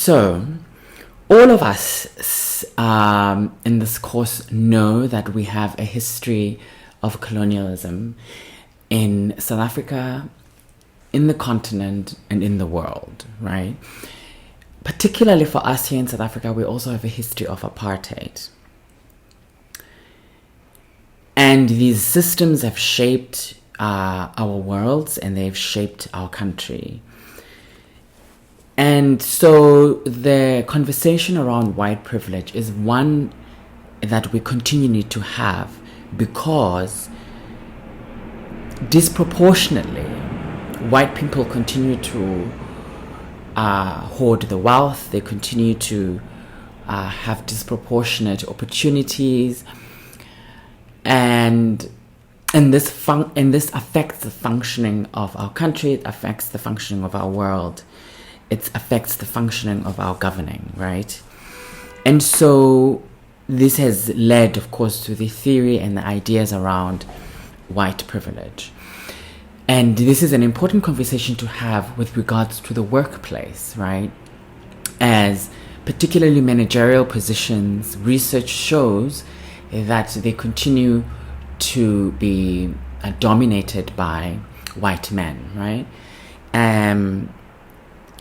So, all of us in this course know that we have a history of colonialism in South Africa, in the continent, and in the world, right? Particularly for us here in South Africa, we also have a history of apartheid. And these systems have shaped our worlds, and they've shaped our country. And so the conversation around white privilege is one that we continue to have, because disproportionately white people continue to hoard the wealth. They continue to have disproportionate opportunities, and this affects the functioning of our country. It affects the functioning of our world. It affects the functioning of our governing, right? And so this has led, of course, to the theory and the ideas around white privilege. And this is an important conversation to have with regards to the workplace, right? As particularly managerial positions, research shows that they continue to be dominated by white men, right?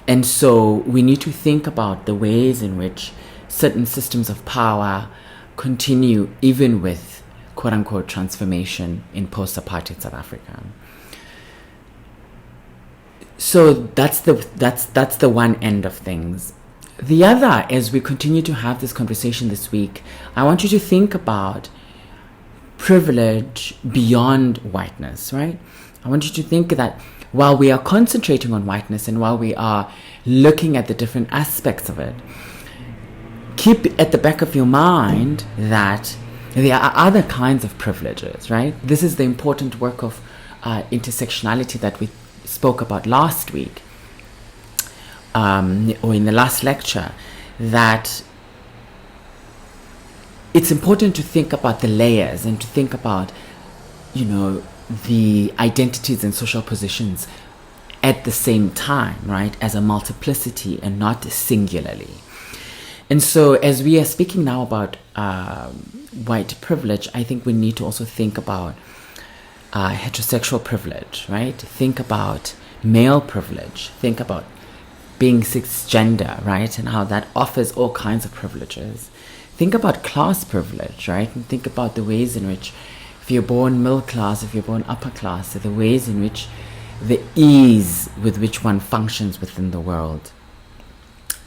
And so we need to think about the ways in which certain systems of power continue even with quote-unquote transformation in post-apartheid South Africa. So that's the one end of things. The other, as we continue to have this conversation this week, I want you to think about privilege beyond whiteness, right? I want you to think that while we are concentrating on whiteness and while we are looking at the different aspects of it, keep at the back of your mind that there are other kinds of privileges, right? This is the important work of intersectionality that we spoke about last week, or in the last lecture, that it's important to think about the layers and to think about, the identities and social positions at the same time, right, as a multiplicity and not singularly. And so as we are speaking now about white privilege, I think we need to also think about heterosexual privilege, right? Think about male privilege. Think about being cisgender, right? And how that offers all kinds of privileges. Think about class privilege, right? And think about the ways in which, if you're born middle class, if you're born upper class, the ways in which the ease with which one functions within the world.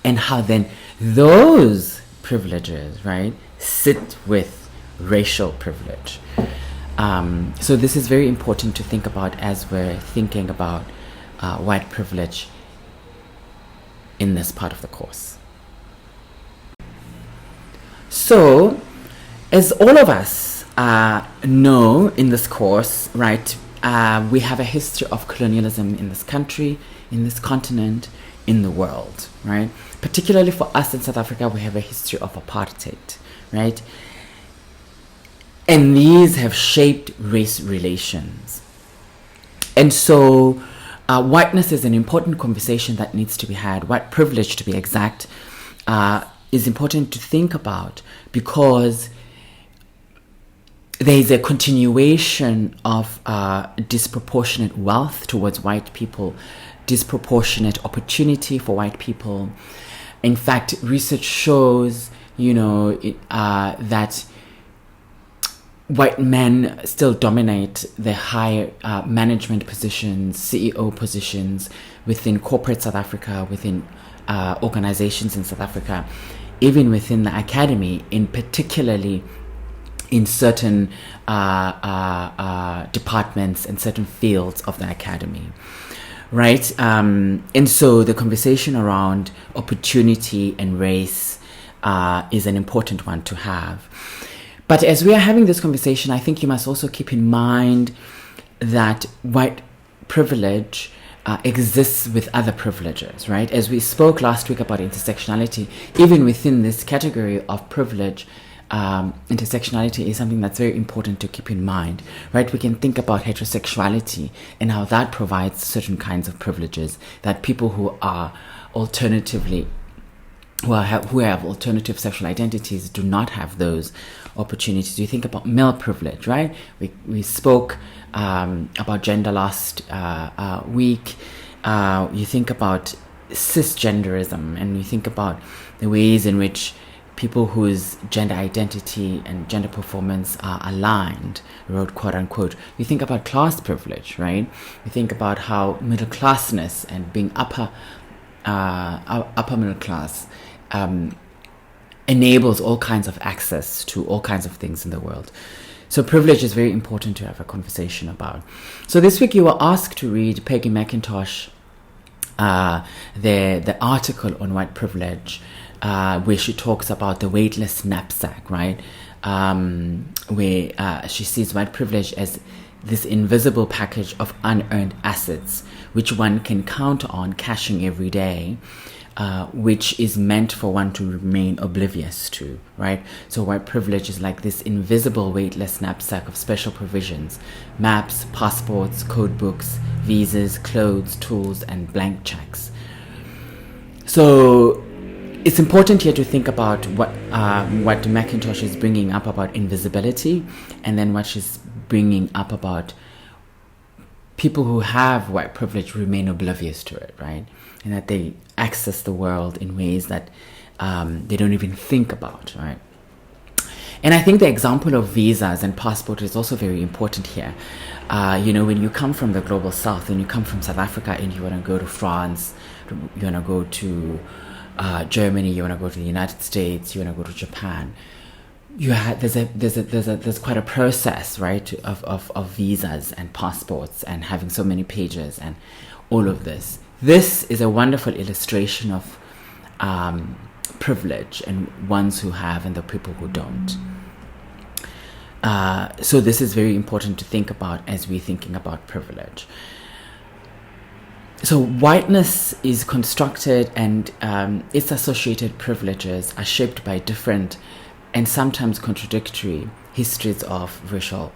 And how then those privileges, right, sit with racial privilege. So this is very important to think about as we're thinking about white privilege in this part of the course. So, as all of us know in this course, right, we have a history of colonialism in this country, in this continent, in the world, right? Particularly for us in South Africa, we have a history of apartheid, right? And these have shaped race relations. And so whiteness is an important conversation that needs to be had. White privilege, to be exact, is important to think about, because there is a continuation of disproportionate wealth towards white people, disproportionate opportunity for white people. In fact, research shows, that white men still dominate the high management positions, CEO positions within corporate South Africa, within organizations in South Africa, even within the academy, in particularly in certain departments and certain fields of the academy, right? And so the conversation around opportunity and race is an important one to have. But as we are having this conversation, I think you must also keep in mind that white privilege exists with other privileges, right? As we spoke last week about intersectionality, even within this category of privilege, intersectionality is something that's very important to keep in mind, right? We can think about heterosexuality and how that provides certain kinds of privileges that people who are alternatively who have alternative sexual identities do not have those opportunities. You think about male privilege, right? We spoke about gender last week. You think about cisgenderism, and you think about the ways in which people whose gender identity and gender performance are aligned, wrote quote unquote. You think about class privilege, right? You think about how middle classness and being upper middle class enables all kinds of access to all kinds of things in the world. So privilege is very important to have a conversation about. So this week you were asked to read Peggy McIntosh, the article on white privilege, where she talks about the weightless knapsack, right? Where she sees white privilege as this invisible package of unearned assets, which one can count on cashing every day, which is meant for one to remain oblivious to, right? So white privilege is like this invisible weightless knapsack of special provisions: maps, passports, code books, visas, clothes, tools, and blank checks. So it's important here to think about what McIntosh is bringing up about invisibility, and then what she's bringing up about people who have white privilege remain oblivious to it, right? And that they access the world in ways that they don't even think about, right? And I think the example of visas and passport is also very important here. When you come from the global south, and you come from South Africa, and you want to go to France, you want to go to Germany, you want to go to the United States, you want to go to Japan, there's quite a process, right, of visas and passports and having so many pages and all of this. This is a wonderful illustration of privilege and ones who have and the people who don't. So this is very important to think about as we're thinking about privilege. So whiteness is constructed, and its associated privileges are shaped by different and sometimes contradictory histories of racial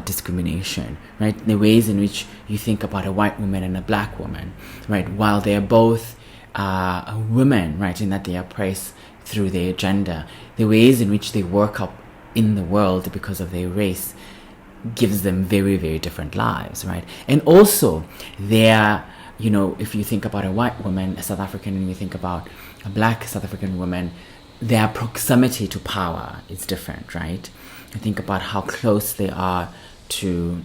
discrimination, right? The ways in which you think about a white woman and a black woman, right? While they are both women, right, in that they are oppressed through their gender, the ways in which they work up in the world because of their race gives them very, very different lives, right? And also their, if you think about a white woman, a South African, and you think about a black South African woman, their proximity to power is different, right? You think about how close they are to,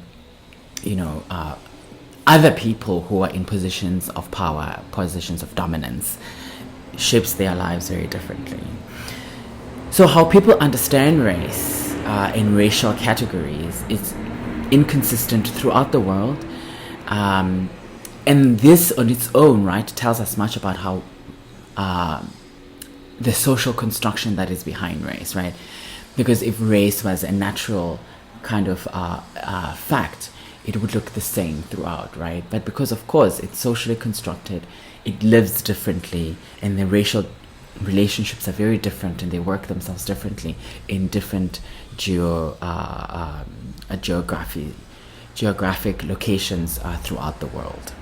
other people who are in positions of power, positions of dominance, shapes their lives very differently. So how people understand race in racial categories is inconsistent throughout the world. And this on its own, right, tells us much about how the social construction that is behind race, right? Because if race was a natural kind of fact, it would look the same throughout, right? But because, of course, it's socially constructed, it lives differently, and the racial relationships are very different, and they work themselves differently in different geographic locations throughout the world.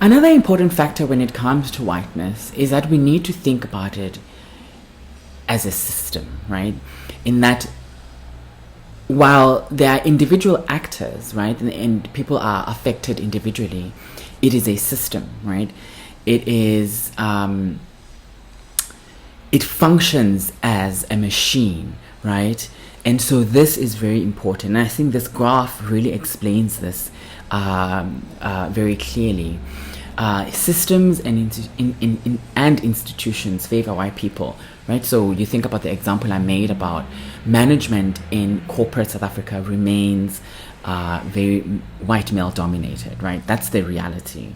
Another important factor when it comes to whiteness is that we need to think about it as a system, right? In that while there are individual actors, right, and people are affected individually, it is a system, right? It is, it functions as a machine, right? And so this is very important. And I think this graph really explains this very clearly. Systems and institutions favor white people, right? So you think about the example I made about management in corporate South Africa remains very white male dominated, right? That's the reality.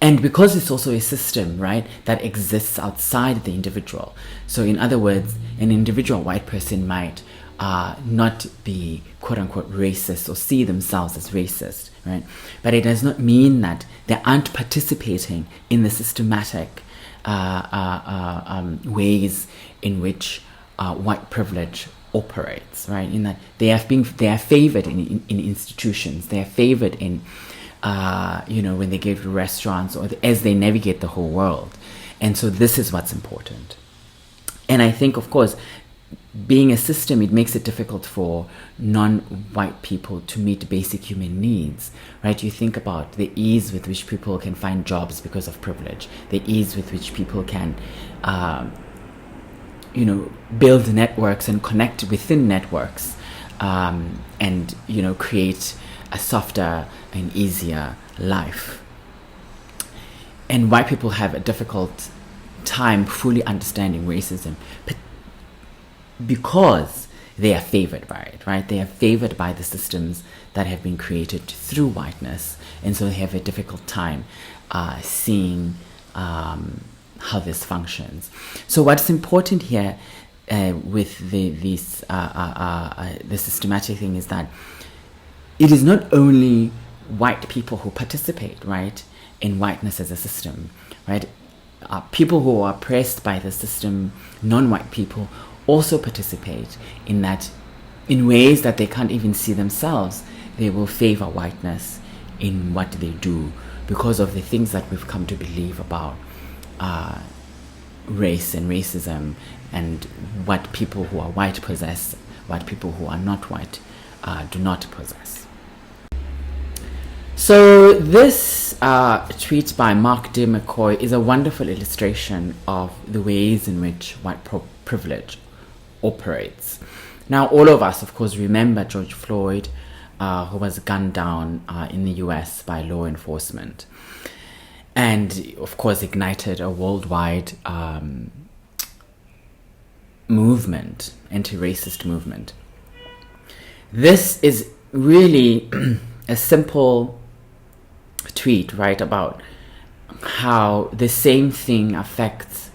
And because it's also a system, right, that exists outside the individual. So in other words, an individual white person might not be quote-unquote racist or see themselves as racist, right? But it does not mean that they aren't participating in the systematic ways in which white privilege operates, right? In that they are favored in institutions, they are favored in when they go to restaurants or as they navigate the whole world. And so this is what's important. And I think, of course, being a system, it makes it difficult for non-white people to meet basic human needs, right? You think about the ease with which people can find jobs because of privilege, the ease with which people can, build networks and connect within networks, and, create a softer and easier life. And white people have a difficult time fully understanding racism because they are favored by it, right? They are favored by the systems that have been created through whiteness, and so they have a difficult time seeing how this functions. So what's important here with the systematic thing is that it is not only white people who participate, right, in whiteness as a system, right? People who are oppressed by the system, non-white people, also participate in that in ways that they can't even see themselves. They will favor whiteness in what they do because of the things that we've come to believe about race and racism, and what people who are white possess, what people who are not white do not possess. So this tweet by Mark D. McCoy is a wonderful illustration of the ways in which white privilege operates. Now, all of us, of course, remember George Floyd, who was gunned down in the US by law enforcement, and of course ignited a worldwide movement, anti-racist movement. This is really a simple tweet, right, about how the same thing affects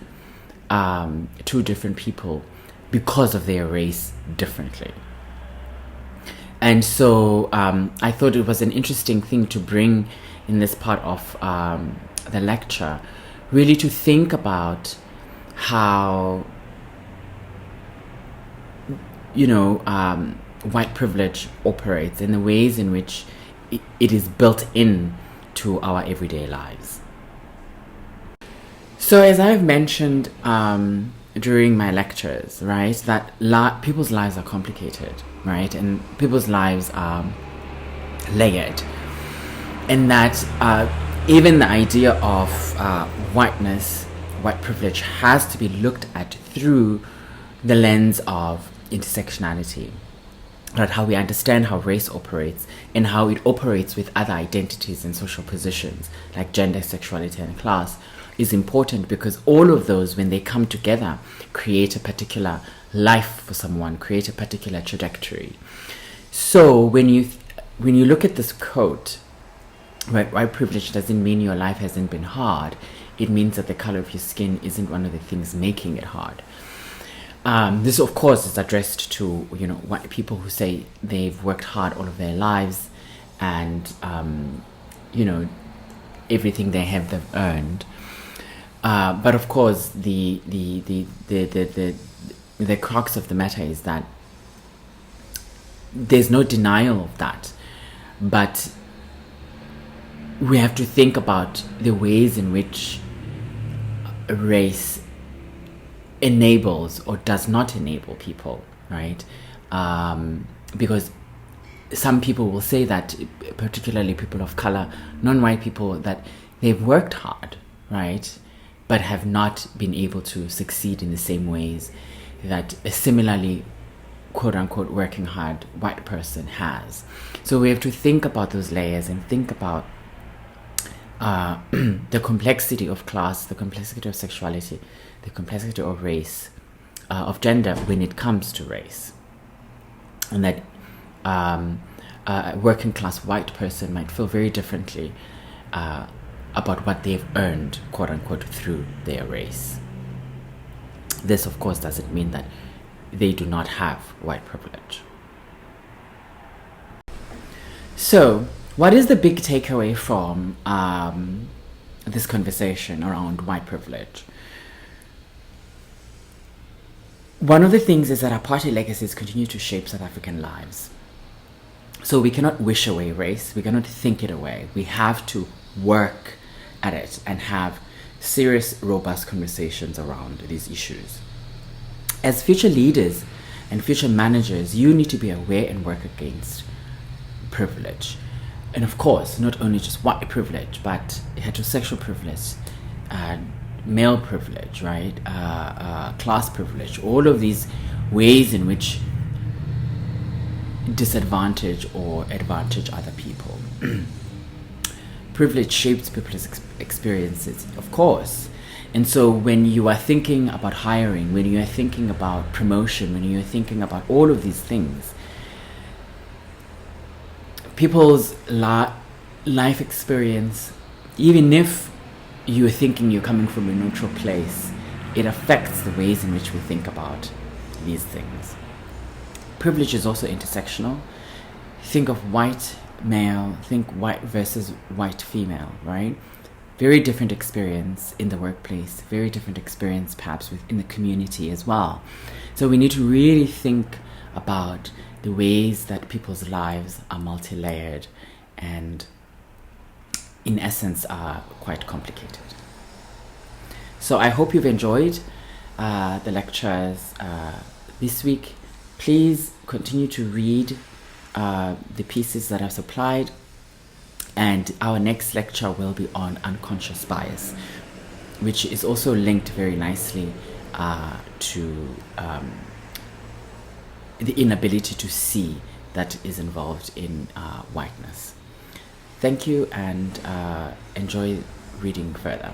two different people because of their race differently. And so I thought it was an interesting thing to bring in this part of the lecture, really to think about how white privilege operates and the ways in which it is built in to our everyday lives. So as I've mentioned during my lectures, right, that people's lives are complicated, right, and people's lives are layered, and that even the idea of whiteness, white privilege, has to be looked at through the lens of intersectionality, right? How we understand how race operates and how it operates with other identities and social positions like gender, sexuality, and class is important, because all of those, when they come together, create a particular life for someone, create a particular trajectory. So when you look at this quote, right, white privilege doesn't mean your life hasn't been hard. It means that the color of your skin isn't one of the things making it hard. This, of course, is addressed to white people who say they've worked hard all of their lives, and everything they have, they've earned. But of course, the crux of the matter is that there's no denial of that, but we have to think about the ways in which race enables or does not enable people, right? Because some people will say that, particularly people of color, non-white people, that they've worked hard, right, but have not been able to succeed in the same ways that a similarly quote-unquote working hard white person has. So we have to think about those layers and think about the complexity of class, the complexity of sexuality, the complexity of race, of gender when it comes to race. And that a working class white person might feel very differently about what they've earned, quote unquote, through their race. This, of course, doesn't mean that they do not have white privilege. So, what is the big takeaway from this conversation around white privilege? One of the things is that apartheid legacies continue to shape South African lives. So we cannot wish away race. We cannot think it away. We have to work at it and have serious, robust conversations around these issues. As future leaders and future managers, you need to be aware and work against privilege. And of course, not only just white privilege, but heterosexual privilege, male privilege, right? Class privilege, all of these ways in which disadvantage or advantage other people. Privilege shapes people's experiences, of course. And so when you are thinking about hiring, when you are thinking about promotion, when you are thinking about all of these things, people's life experience, even if you're thinking you're coming from a neutral place, it affects the ways in which we think about these things. Privilege is also intersectional. Think of white male, think white versus white female, right? Very different experience in the workplace, very different experience perhaps within the community as well. So we need to really think about the ways that people's lives are multi-layered and in essence are quite complicated. So I hope you've enjoyed the lectures this week. Please continue to read the pieces that I've supplied, and our next lecture will be on unconscious bias, which is also linked very nicely to the inability to see that is involved in whiteness. Thank you, and enjoy reading further.